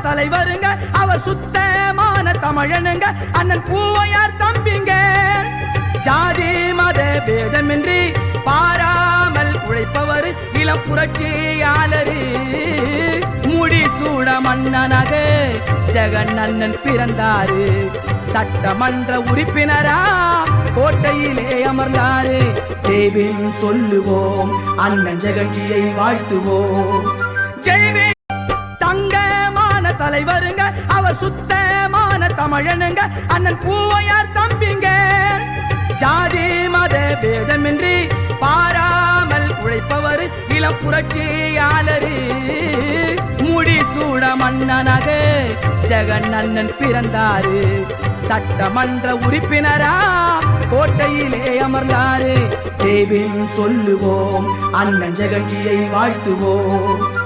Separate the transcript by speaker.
Speaker 1: தலைவருங்க, அவர் சுத்தமான தமிழனுங்க, அண்ணன் பூவையார் தம்பிங்க. ஜாதி மத பேதமின்றி பாராமல் உழைப்பவர் இளம் புரட்சியாளரு. முடிசூட மன்னனாக ஜெகன் அண்ணன் பிறந்தாரு. சட்டமன்ற உறுப்பினரா கோட்டையிலே அமர்ந்தாரு. ஜெய்பீம் சொல்லுவோம், அண்ணன் ஜெகன்ஜியை வாழ்த்துவோம். ஜெய்பீம். தங்கமான தலைவருங்க, அவர் சுத்தமான தமிழனுங்க, அண்ணன் பூவையார் தம்பிங்க. ஜாதி மத பேதமின்றி பாராமல் உழைப்பவர் இளம் புரட்சியாளரு. முடிசூட மன்னனாக ஜெகன் அண்ணன் பிறந்தாரு. சட்டமன்ற உறுப்பினரா கோட்டையிலே அமர்ந்தாரு. ஜெய்பீம் சொல்லுவோம், அண்ணன் ஜெகன்ஜியை வாழ்த்துவோம்.